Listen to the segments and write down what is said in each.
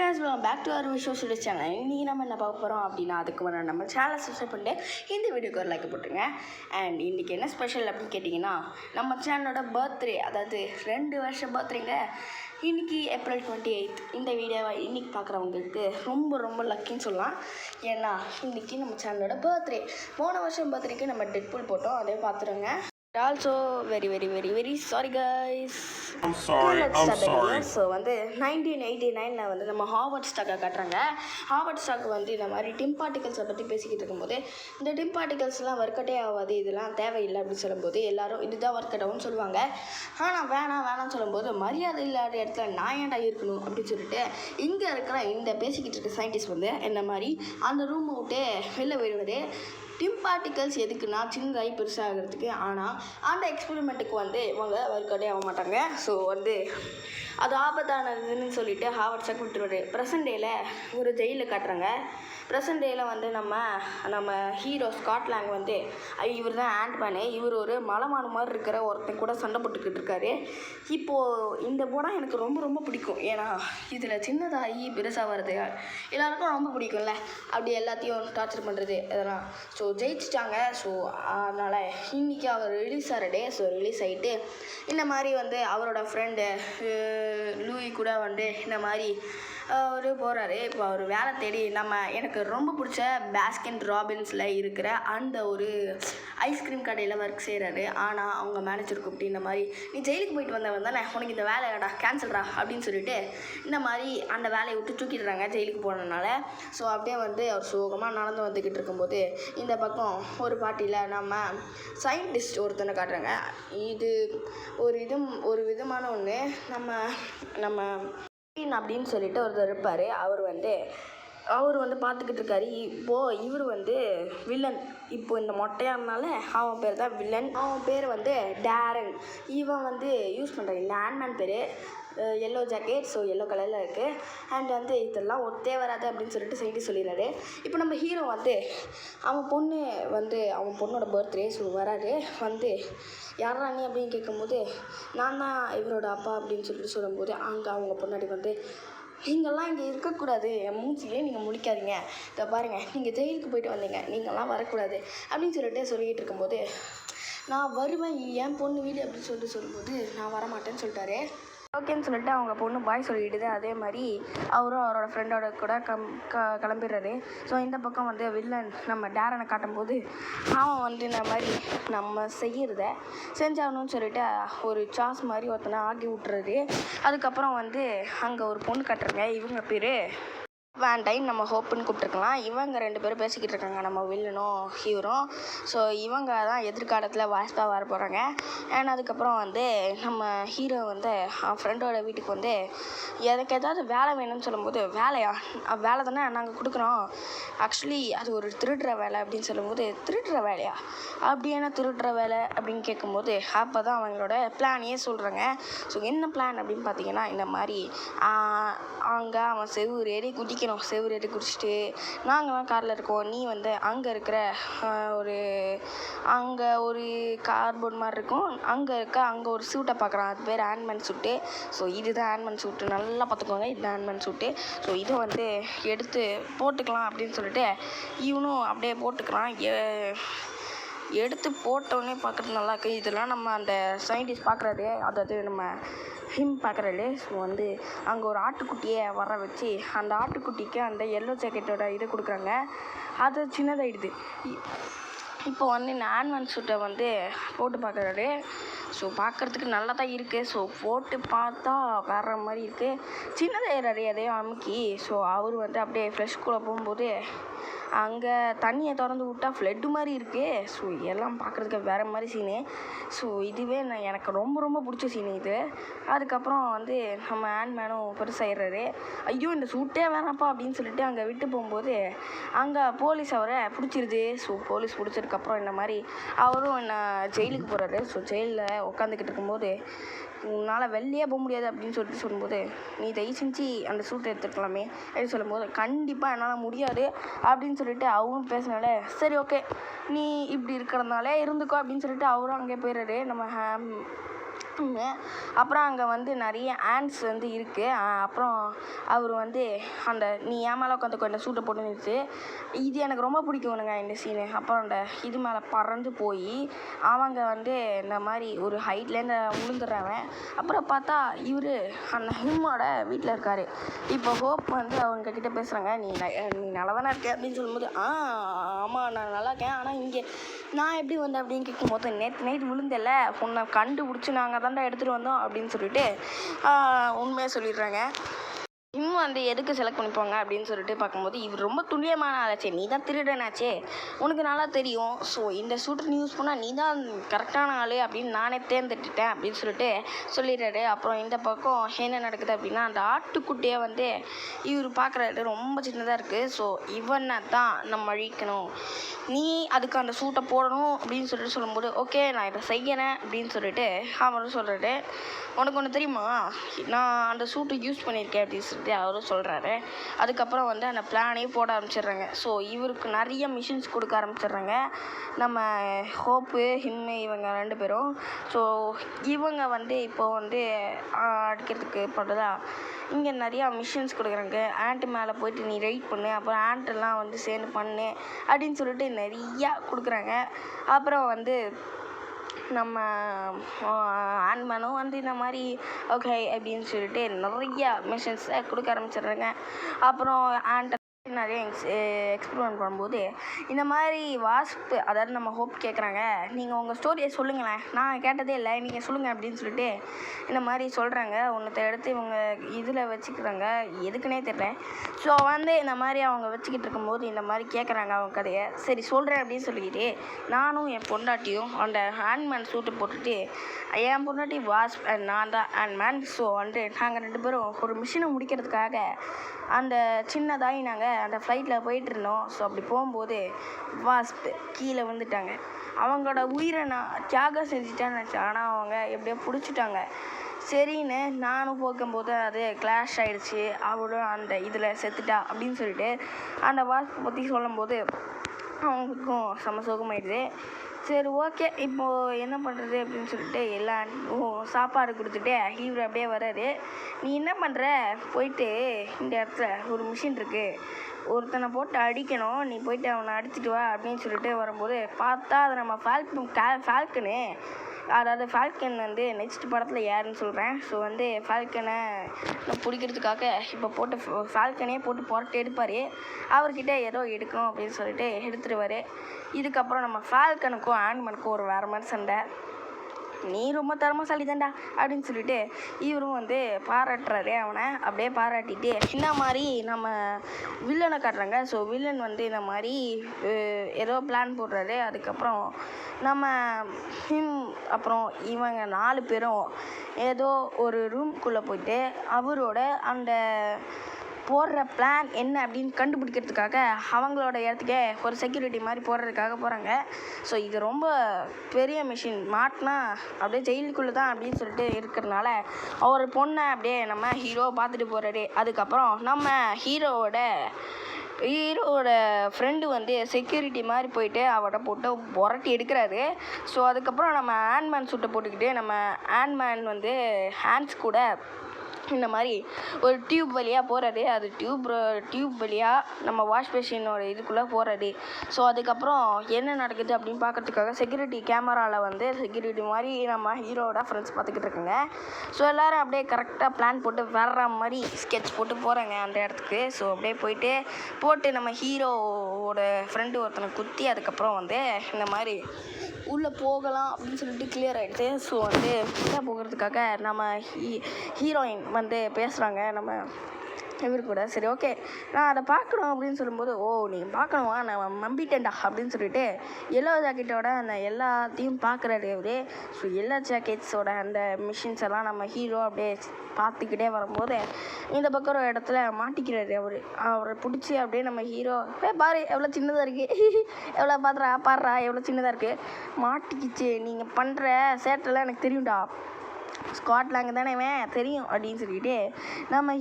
guys, welcome back to our Visual Studios channel. இன்றைக்கி நம்ம என்ன பார்க்க போகிறோம் அப்படின்னா அதுக்கு முன்னாடி நம்ம சேனலை சப்ஸ்கிரைப் பண்ணிட்டு இந்த வீடியோக்கு ஒரு லைக் போட்டுருங்க. அண்ட் இன்றைக்கி என்ன ஸ்பெஷல் அப்படின்னு கேட்டிங்கன்னா நம்ம சேனலோட பர்த்டே, அதாவது 2 வருஷம் பர்த்டேங்க. இன்றைக்கி April 28. இந்த வீடியோவை இன்றைக்கி பார்க்குறவங்களுக்கு ரொம்ப லக்கின்னு சொல்லலாம். ஏன்னா இன்றைக்கி நம்ம சேனலோட பர்த்டே. போன வருஷம் பர்த்டேக்கு நம்ம டெட்பூல் போட்டோம், அதே பார்த்துருங்க. Also very sorry guys. I'm sorry. So வந்து 1989 வந்து நம்ம ஹார்வர்ட் ஸ்டாக்கை காட்டுறாங்க. ஹார்வர்ட் ஸ்டாக் வந்து இந்த மாதிரி டிம் பார்ட்டிகல்ஸை பற்றி பேசிக்கிட்டு இருக்கும்போது இந்த டிம் பார்ட்டிகல்ஸ்லாம் ஒர்க் அவுட்டே ஆகாது, இதெல்லாம் தேவையில்லை அப்படின்னு சொல்லும்போது எல்லாரும் இதுதான் ஒர்க் அவுட் ஆகும்னு சொல்லுவாங்க. ஆனால் வேணாம்னு சொல்லும்போது மரியாதை இல்லாத இடத்துல நான் ஏன்டா இருக்கணும் அப்படின்னு சொல்லிட்டு இங்கே இருக்கிற இந்த பேசிக்கிட்டு இருக்க சயின்டிஸ்ட் வந்து என்ன மாதிரி அந்த ரூமை விட்டு வெளில போயிடுவார். டிம் பார்ட்டிகல்ஸ் எதுக்குன்னா சின்னதாகி பெருசாகிறதுக்கு. ஆனால் அந்த எக்ஸ்பெரிமெண்ட்டுக்கு வந்து இவங்க ஒர்க் அவுட்டே ஆக மாட்டாங்க. ஸோ வந்து அது ஆபத்தானதுன்னு சொல்லிட்டு ஹார்வர்ட் ஸ்டாக் விட்டுருவாரு. ப்ரெசன்ட் டேயில் ஒரு ஜெயிலில் காட்டுறாங்க. ப்ரெசன்ட் டேயில் வந்து நம்ம ஹீரோ ஸ்காட்லாங் வந்து இவர் தான் ஆண்ட்மேனு. இவர் ஒரு மலைமான மாதிரி இருக்கிற ஒருத்தன் கூட சண்டை போட்டுக்கிட்டு இருக்காரு. இப்போது இந்த படம் எனக்கு ரொம்ப பிடிக்கும். ஏன்னா இதில் சின்னதாகி பெருசாக வர்றது எல்லாருக்கும் ரொம்ப பிடிக்கும்ல, அப்படி எல்லாத்தையும் டார்ச்சர் பண்ணுறது இதெல்லாம். ஸோ ஜெயிச்சிட்டாங்க. ஸோ அதனால் இன்றைக்கி அவர் ரிலீஸ் ஆகிற டே. ஸோ ரிலீஸ் ஆகிட்டு இந்த மாதிரி வந்து அவரோட ஃப்ரெண்டு லூயி கூட வந்து இந்த மாதிரி அவர் போகிறாரு. இப்போ அவர் வேலை தேடி எனக்கு ரொம்ப பிடிச்ச பாஸ்கின் ராபின்ஸில் இருக்கிற அந்த ஒரு ஐஸ்கிரீம் கடையில் ஒர்க் செய்கிறாரு. ஆனால் அவங்க மேனேஜர் கூப்பிட்டு இந்த மாதிரி நீ ஜெயிலுக்கு போயிட்டு வந்தவன் தானே, உனக்கு இந்த வேலைடா கேன்சல்டா அப்படின்னு சொல்லிட்டு இந்த மாதிரி அந்த வேலையை விட்டு தூக்கிடுறாங்க ஜெயிலுக்கு போனதுனால. ஸோ அப்படியே வந்து அவர் சோகமாக நடந்து வந்துக்கிட்டு இருக்கும்போது இந்த பக்கம் ஒரு பார்ட்டியில் நம்ம சயின்டிஸ்ட் ஒருத்தனை காட்டுறாங்க. இது ஒரு விதமான ஒன்று. நம்ம அப்படின்னு சொல்லிட்டு ஒருத்தர் இருப்பார். அவர் வந்து பார்த்துக்கிட்டு இருக்காரு. இப்போது இவர் வந்து வில்லன். இப்போ இந்த மொட்டையானால அவன் பேர் தான் வில்லன். அவன் பேர் வந்து டேரன். இவன் வந்து யூஸ் பண்ணுறான் இந்த ஆண்ட்மேன் பேர். எல்லோ ஜாக்கெட், ஸோ எல்லோ கலரில் இருக்குது. அண்ட் வந்து இதெல்லாம் ஒத்தே வராது அப்படின்னு சொல்லிட்டு சைன்டிஸ்ட் சொல்லிடுறாரு. இப்போ நம்ம ஹீரோ வந்து அவன் பொண்ணோட பர்த்டே. ஸோ வராரு. வந்து யாரா நீ அப்படின்னு கேட்கும்போது நான் தான் இவரோட அப்பா அப்படின்னு சொல்லும்போது அங்கே அவங்க பொண்ணாடி வந்து நீங்கள்லாம் இங்கே இருக்கக்கூடாது, என் மூச்சிலே நீங்கள் முழிக்காதீங்க, இதை பாருங்கள் நீங்கள் ஜெயிலுக்கு போயிட்டு வந்தீங்க, நீங்கள்லாம் வரக்கூடாது அப்படின்னு சொல்லிக்கிட்டு இருக்கும்போது நான் வருவேன் என் பொண்ணு வீடு அப்படின்னு சொல்லும்போது நான் வரமாட்டேன்னு சொல்லிட்டாரு. ஓகேன்னு சொல்லிட்டு அவங்க பொண்ணு பாய் சொல்லிடுது. அதே மாதிரி அவரும் அவரோட ஃப்ரெண்டோட கூட கிளம்பிடுறாரு. ஸோ இந்த பக்கம் வந்து வில்லன் நம்ம டேரனை காட்டும்போது அவன் வந்து இந்த மாதிரி நம்ம செய்கிறத செஞ்சாகணும்னு சொல்லிட்டு ஒரு சாஸ் மாதிரி ஒருத்தனை ஆக்கி விட்டுறாரு. அதுக்கப்புறம் வந்து அங்கே ஒரு பொண்ணு காட்டுறாங்க. இவங்க பேர் வேண்டைன், நம்ம ஹோப்புன்னு கூப்பிட்டுருக்கலாம். இவங்க 2 பேரும் பேசிக்கிட்டு இருக்காங்க, நம்ம வில்லனும் ஹீரோரும். ஸோ இவங்க தான் எதிர்காலத்தில் வாய்ஸ்டாக வர போகிறாங்க. அண்ட் அதுக்கப்புறம் வந்து நம்ம ஹீரோ வந்து அவன் ஃப்ரெண்டோட வீட்டுக்கு வந்து எனக்கு ஏதாவது வேலை வேணும்னு சொல்லும்போது வேலை தானே நாங்கள் கொடுக்குறோம், ஆக்சுவலி அது ஒரு திருடுற வேலை அப்படின்னு சொல்லும்போது திருடுற வேலையா, அப்படி என்ன திருடுற வேலை அப்படின்னு கேட்கும்போது அப்போ தான் அவங்களோட பிளானையே சொல்கிறாங்க. ஸோ என்ன பிளான் அப்படின்னு பார்த்தீங்கன்னா இந்த மாதிரி அங்கே அவன் செவ்வறு ஏறி குடிச்சிட்டு நாங்கள்லாம் காரில் இருக்கோம், நீ வந்து அங்கே ஒரு கார்போர்ட் மாதிரி இருக்கும், அங்கே ஒரு சூட்டை பார்க்குறான், அது பேர் ஆண்ட்மேன் சூட்டு. ஸோ இதுதான் ஆண்ட்மேன் சூட்டு, நல்லா பார்த்துக்கோங்க, இதுதான் ஆண்ட்மேன் சூட்டு. ஸோ இதை வந்து எடுத்து போட்டுக்கலாம் அப்படின்னு சொல்லிட்டு இவனும் அப்படியே போட்டுக்கிறான். எடுத்து போட்டோன்னே பார்க்குறது நல்லா இருக்குது. இதெல்லாம் நம்ம அந்த சயின்டிஸ்ட் பார்க்குறாரு, அதாவது நம்ம பார்க்குறாரு. ஸோ வந்து அங்கே ஒரு ஆட்டுக்குட்டியை வர வச்சு அந்த ஆட்டுக்குட்டிக்கு அந்த எல்லோ ஜாக்கெட்டோட இதை கொடுக்குறாங்க. அது சின்னதாகிடுது. இப்போ வந்து இந்த ஆண்ட்மேன் சூட்டை வந்து போட்டு பார்க்குறாரு. ஸோ பார்க்குறதுக்கு நல்லா தான் இருக்குது. ஸோ போட்டு பார்த்தா வேற மாதிரி இருக்குது, சின்னதாகிறாரு எதையும் அமுக்கி. ஸோ அவர் வந்து அப்படியே ஃப்ரெஷ்குள்ளே போகும்போது அங்கே தண்ணியை திறந்து விட்டா ஃப்ளட்டு மாதிரி இருக்குது. ஸோ எல்லாம் பார்க்குறதுக்கு வேறு மாதிரி சீனு. ஸோ இதுவே எனக்கு ரொம்ப பிடிச்ச சீனு இது. அதுக்கப்புறம் வந்து நம்ம ஆண்ட்மேனும் பெருசாகிடுறாரு. ஐயோ இந்த சூட்டே வேணாப்பா அப்படின்னு சொல்லிட்டு அங்கே விட்டு போகும்போது அங்கே போலீஸ் அவரை பிடிச்சிருது. ஸோ போலீஸ் பிடிச்சதுக்கப்புறம் இந்த மாதிரி அவரும் என்ன ஜெயிலுக்கு போகிறாரு. ஸோ ஜெயிலில் உட்காந்துக்கிட்டு இருக்கும்போது உன்னால் வெளியே போக முடியாது அப்படின்னு சொல்லும்போது நீ தயவு செஞ்சு அந்த சூட்டை எடுத்துருக்கலாமே அப்படின்னு சொல்லும்போது கண்டிப்பாக என்னால் முடியாது அப்படின்னு சொல்லிட்டு அவரும் பேசினால சரி ஓகே நீ இப்படி இருக்கிறதுனால இருந்துக்கோ அப்படின்னு சொல்லிட்டு அவரும் அங்கே போயிடுறாரு. நம்ம அப்புறம் அங்கே வந்து நிறைய ஆண்ட்ஸ் வந்து இருக்குது. அப்புறம் அவர் வந்து அந்த நீ ஏன் மேலே உட்காந்துக்கோ இந்த சூட்டை போட்டு நிறுத்து, இது எனக்கு ரொம்ப பிடிக்கும்னுங்க இந்த சீனு. அப்புறம் அந்த இது மேலே பறந்து போய் அவங்க வந்து இந்த மாதிரி ஒரு ஹைட்லேருந்து விழுந்துடுறவன். அப்புறம் பார்த்தா இவர் அந்த ஹிம்மோட வீட்டில் இருக்கார். இப்போ ஹோப் வந்து அவங்க கிட்ட பேசுகிறாங்க, நீ நல்லா தானே இருக்க அப்படின்னு சொல்லும்போது, ஆமாம் நான் நல்லா இருக்கேன், ஆனால் இங்கே நான் எப்படி வந்தேன் அப்படின்னு கேட்கும்போது, நேற்று நைட் விழுந்தல உன்னை கண்டுபிடிச்சி நாங்கள் தாண்டா எடுத்துகிட்டு வந்தோம் அப்படின்னு சொல்லிட்டு உண்மையாக சொல்லிடுறாங்க. இன்னும் வந்து எதுக்கு செலக்ட் பண்ணிப்பாங்க அப்படின்னு சொல்லிட்டு பார்க்கும்போது, இவர் ரொம்ப துல்லியமான ஆளாச்சே, நீ தான் திருடனாச்சே, உனக்கு நல்லா தெரியும், ஸோ இந்த சூட்டை யூஸ் பண்ணால் நீ தான் கரெக்டான ஆள் அப்படின்னு நானே தேர்ந்தெடுத்துட்டேன் அப்படின்னு சொல்லிட்டு சொல்லிடுறாரு. அப்புறம் இந்த பக்கம் என்ன நடக்குது அப்படின்னா, அந்த ஆட்டுக்குட்டியை வந்து இவர் பார்க்குறாரு, ரொம்ப சின்னதாக இருக்குது. ஸோ இவனை தான் நம்ம அழிக்கணும், நீ அதுக்கு அந்த சூட்டை போடணும் அப்படின்னு சொல்லிட்டு சொல்லும்போது, ஓகே நான் இதை செய்யறேன் அப்படின்னு சொல்லிட்டு அவரும் சொல்கிறாரு. உனக்கு ஒன்று தெரியுமா, நான் அந்த சூட்டை யூஸ் பண்ணியிருக்கேன் அப்படின்னு சொல்லிட்டு அவரும் சொல்கிறாரு. அதுக்கப்புறம் வந்து அந்த பிளானே போட ஆரம்பிச்சிடுறாங்க. ஸோ இவருக்கு நிறைய மிஷின்ஸ் கொடுக்க ஆரம்பிச்சிடுறாங்க நம்ம ஹோப்பு ஹிம்மு இவங்க 2 பேரும். ஸோ இவங்க வந்து இப்போது வந்து அடிக்கிறதுக்கு போட்டதா இங்கே நிறையா மிஷின்ஸ் கொடுக்குறாங்க. ஆண்ட்டு மேலே போயிட்டு நீ ரைட் பண்ணு, அப்புறம் ஆண்ட்டெல்லாம் வந்து சேர்ந்து பண்ணு அப்படின்னு சொல்லிட்டு நிறையா கொடுக்குறாங்க. அப்புறம் வந்து நம்ம ஆண்ட்மேனும் வந்து இந்த மாதிரி ஓகே அப்படின்னு சொல்லிட்டு நிறையா மிஷின்ஸை கொடுக்க ஆரம்பிச்சிடுறாங்க. அப்புறம் ஆண்ட்டை நிறைய எக்ஸ்பிரிமெண்ட் பண்ணும்போது இந்த மாதிரி வாஸ்ப், அதாவது நம்ம ஹோப் கேட்குறாங்க, நீங்கள் உங்கள் ஸ்டோரியை சொல்லுங்களேன், நான் கேட்டதே இல்லை, நீங்கள் சொல்லுங்கள் அப்படின்னு சொல்லிட்டு இந்த மாதிரி சொல்கிறாங்க. ஒன்றத்தை எடுத்து இவங்க இதில் வச்சுக்கிறாங்க, எதுக்குன்னே தெரியல. ஸோ வந்து இந்த மாதிரி அவங்க வச்சுக்கிட்டு இருக்கும்போது இந்த மாதிரி கேட்குறாங்க அவங்க கதையை. சரி சொல்கிறேன் அப்படின்னு சொல்லிக்கிட்டு நானும் என் பொண்டாட்டியும் அந்த ஹேண்ட்மேன் சூட்டை போட்டுட்டு, என் பொண்டாட்டி வாஸ்ப் நான் தான் ஹேண்ட்மேன். ஸோ வந்து நாங்கள் 2 பேரும் ஒரு மிஷினை முடிக்கிறதுக்காக அந்த சின்னதாகி நாங்கள் அந்த ஃப்ளைட்டில் போயிட்டுருந்தோம். ஸோ அப்படி போகும்போது வாஸ்ப் கீழே வந்துட்டாங்க. அவங்களோட உயிரை நான் தியாகம் செஞ்சுட்டேன்னு நினச்சேன், ஆனால் அவங்க எப்படியோ பிடிச்சிட்டாங்க. சரின்னு நானும் போகும்போது அது கிளாஷ் ஆகிடுச்சு, அவளும் அந்த இதில் செத்துட்டா அப்படின்னு சொல்லிட்டு அந்த வாஸ்ப் பற்றி சொல்லும்போது அவங்களுக்கும் செம சோகமாயிடுது. சரி ஓகே இப்போது என்ன பண்ணுறது அப்படின்னு சொல்லிட்டு எல்லாம் சாப்பாடு கொடுத்துட்டு இவர் அப்படியே வர்றாரு. நீ என்ன பண்ணுற, போயிட்டு இந்த இடத்துல ஒரு மிஷின் இருக்குது, ஒருத்தனை போட்டு அடிக்கணும், நீ போயிட்டு அவனை அடிச்சிட்டு வா அப்படின்னு சொல்லிட்டு வரும்போது பார்த்தா அது நம்ம ஃபால்கனு, அதாவது ஃபால்கன் வந்து நெக்ஸ்ட் படத்தில் யாருன்னு சொல்கிறேன். ஸோ வந்து ஃபால்கனை பிடிக்கிறதுக்காக இப்போ போட்டு ஃபால்கனே போட்டு புரட்டு எடுப்பார். அவர்கிட்ட ஏதோ எடுக்கணும் அப்படின்னு சொல்லிட்டு எடுத்துருவார். இதுக்கப்புறம் நம்ம ஃபால்கனுக்கும் ஆண்ட்மேனுக்கும் ஒரு வேறு மாதிரி சண்டை. நீ ரொம்ப திறமைசாலி தான்டா அப்படின்னு சொல்லிட்டு இவரும் வந்து பாராட்டுறாரு அவனை. அப்படியே பாராட்டிட்டு இந்த மாதிரி நம்ம வில்லனை காட்டுறாங்க. ஸோ வில்லன் வந்து இந்த மாதிரி ஏதோ பிளான் போடுறாரு. அதுக்கப்புறம் நம்ம அப்புறம் இவங்க 4 பேரும் ஏதோ ஒரு ரூம்குள்ளே போயிட்டு அவரோட அந்த போடுற பிளான் என்ன அப்படின்னு கண்டுபிடிக்கிறதுக்காக அவங்களோட இடத்துக்கே ஒரு செக்யூரிட்டி மாதிரி போடுறதுக்காக போகிறாங்க. ஸோ இது ரொம்ப பெரிய மிஷின், மாட்டினா அப்படியே ஜெயிலுக்குள்ளே தான் அப்படின்னு சொல்லிட்டு இருக்கிறதுனால அவர் பொண்ணை அப்படியே நம்ம ஹீரோ பார்த்துட்டு போகிறாரு. அதுக்கப்புறம் நம்ம ஹீரோவோட ஃப்ரெண்டு வந்து செக்யூரிட்டி மாதிரி போயிட்டு அவட போட்டு புரட்டி எடுக்கிறாரு. ஸோ அதுக்கப்புறம் நம்ம ஆண்ட்மேன் சூட்டை போட்டுக்கிட்டு நம்ம ஆண்ட்மேன் வந்து ஹேண்ட்ஸ் கூட இந்த மாதிரி ஒரு டியூப் வழியாக போகிறாரு. அது டியூப் வழியாக நம்ம வாஷ் பேஷனோட இதுக்குள்ளே போகிறாரு. ஸோ அதுக்கப்புறம் என்ன நடக்குது அப்படின்னு பார்க்கறதுக்காக செக்யூரிட்டி கேமராவில் வந்து செக்யூரிட்டி மாதிரி நம்ம ஹீரோவோட ஃப்ரெண்ட்ஸ் பார்த்துக்கிட்டு இருக்குங்க. ஸோ எல்லோரும் அப்படியே கரெக்டாக பிளான் போட்டு வர்ற மாதிரி ஸ்கெட்ச் போட்டு போகிறாங்க அந்த இடத்துக்கு. ஸோ அப்படியே போட்டு நம்ம ஹீரோவோட ஃப்ரெண்டு ஒருத்தனை குத்தி அதுக்கப்புறம் வந்து இந்த மாதிரி உள்ளே போகலாம் அப்படின்னு சொல்லிட்டு கிளியர் ஆகிடுது. ஸோ வந்து உள்ளே போகிறதுக்காக நம்ம ஹீரோயின் வந்து பேசுகிறாங்க நம்ம இவர் கூட. சரி ஓகே நான் அதை பார்க்கணும் அப்படின்னு சொல்லும்போது, ஓ நீ பார்க்கணுமா, நான் நம்பிட்டேன்டா அப்படின்னு சொல்லிட்டு எல்லோ ஜாக்கெட்டோட அந்த எல்லாத்தையும் பார்க்குறாரு அவரு. ஸோ எல்லோ ஜாக்கெட்ஸோட அந்த மிஷின்ஸ் எல்லாம் நம்ம ஹீரோ அப்படியே பார்த்துக்கிட்டே வரும்போது இந்த பக்கம் ஒரு இடத்துல மாட்டிக்கிறாரு. அவரை பிடிச்சி அப்படியே நம்ம ஹீரோ பாரு எவ்வளோ சின்னதாக இருக்குது, எவ்வளோ பாடுறா எவ்வளோ சின்னதாக இருக்குது, மாட்டிக்கிச்சு, நீங்கள் பண்ணுற சேட்டெல்லாம் எனக்கு தெரியும்டா, ஸ்காட்லாந்து தானே தெரியும் அப்படின்னு சொல்லிட்டு நம்ம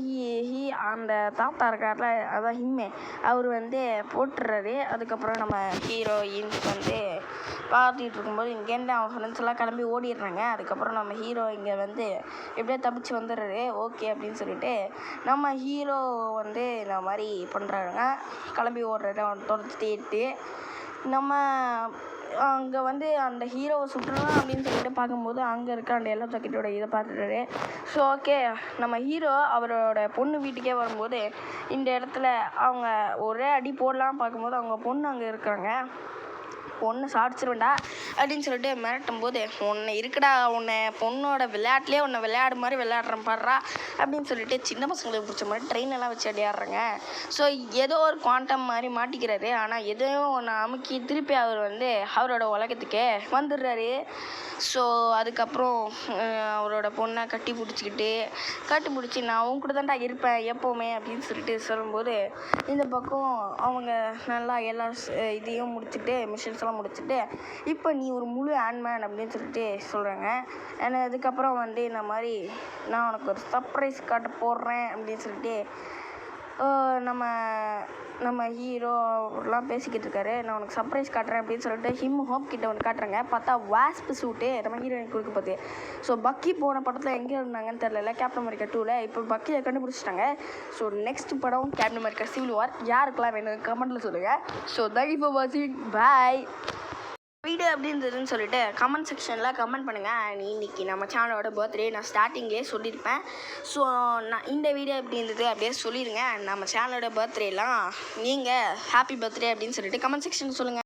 அந்த தாத்தா இருக்கார்ல, அதான் ஹிம்மே, அவர் வந்து போட்டுறாரு. அதுக்கப்புறம் நம்ம ஹீரோயின்ஸ் வந்து பார்த்துட்டு இருக்கும்போது இங்கேருந்து அவன் ஃப்ரெண்ட்ஸ் எல்லாம் கிளம்பி ஓடிடுறாங்க. அதுக்கப்புறம் நம்ம ஹீரோ இங்கே வந்து எப்படியோ தப்பிச்சு வந்துடுறாரு. ஓகே அப்படின்னு சொல்லிட்டு நம்ம ஹீரோ வந்து இந்த மாதிரி பண்ணுறாங்க, கிளம்பி ஓடுறாரு அவன் துரத்திட்டு. நம்ம அங்கே வந்து அந்த ஹீரோவை சுற்றலாம் அப்படின்னு சொல்லிட்டு பார்க்கும்போது அங்கே இருக்க அந்த எல்லோ ஜாக்கெட்டோட இதை பார்த்துட்டாரு. ஸோ ஓகே, நம்ம ஹீரோ அவரோட பொண்ணு வீட்டுக்கே வரும்போது இந்த இடத்துல அவங்க ஒரே அடி போடலாம் பார்க்கும்போது அவங்க பொண்ணு அங்கே இருக்காங்க. பொண்ணு சாடிச்சிருவேண்டா அப்படின்னு சொல்லிட்டு மிரட்டும் போது, உன்னை இருக்குடா, உன்னை பொண்ணோட விளையாட்டுலேயே உன்னை விளையாடு மாதிரி விளையாடுறேன் பாடுறா அப்படின்னு சொல்லிட்டு சின்ன பசங்களுக்கு பிடிச்ச மாதிரி ட்ரெயினெல்லாம் வச்சு அடியாடுறாங்க. ஸோ ஏதோ ஒரு குவாண்டம் மாதிரி மாட்டிக்கிறாரு. ஆனால் எதையும் ஒன்று அமுக்கி திருப்பி அவர் வந்து அவரோட உலகத்துக்கே வந்துடுறாரு. ஸோ அதுக்கப்புறம் அவரோட பொண்ணை கட்டி பிடிச்சி நான் அவங்க கூட தான்டா இருப்பேன் எப்போவுமே அப்படின்னு சொல்லிட்டு சொல்லும்போது, இந்த பக்கம் அவங்க நல்லா எல்லா இதையும் முடிச்சுட்டு மிஷின்ஸ் எல்லாம் முடிச்சுட்டு இப்போ நீ ஒரு முழு ஆண்ட்மேன் அப்படின்னு சொல்லிட்டு சொல்கிறாங்க. அதுக்கப்புறம் வந்து இந்த மாதிரி நான் உனக்கு ஒரு சர்ப்ரைஸ் காட்ட போடுறேன் அப்படின்னு சொல்லிட்டு நம்ம ஹீரோலாம் பேசிக்கிட்டு இருக்காரு. நான் உனக்கு சர்ப்ரைஸ் காட்டுறேன் அப்படின்னு சொல்லிட்டு ஹோப் கிட்ட ஒன்று காட்டுறாங்க. பார்த்தா வாஸ்ப் சூட்டு நம்ம ஹீரோயின் கொடுக்க பார்த்து. ஸோ பக்கி போன படத்தில் எங்கே இருந்தாங்கன்னு தெரியல, கேப்டன் அமெரிக்கா 2ல். இப்போ பக்கியை கண்டுபிடிச்சிட்டாங்க. ஸோ நெக்ஸ்ட் படம் கேப்டன் அமெரிக்கா சிவில் வார். யாருக்கெல்லாம் வேணும் கமெண்ட்டில் சொல்லுங்கள். ஸோ தேங்க் யூ ஃபார் வாட்சிங். பாய். வீடியோ எப்படி இருந்ததுன்னு சொல்லிட்டு கமெண்ட் செக்ஷனில் கமெண்ட் பண்ணுங்கள். அண்ட் இன்றைக்கி நம்ம சேனலோட பர்த்டே நான் ஸ்டார்டிங்லேயே சொல்லியிருப்பேன். ஸோ நான் இந்த வீடியோ எப்படி இருந்தது அப்படியே சொல்லிடுங்க. நம்ம சேனலோட பர்த்டேலாம் நீங்கள் ஹாப்பி பர்த்டே அப்படின்னு சொல்லிட்டு கமெண்ட் செக்ஷன் சொல்லுங்கள்.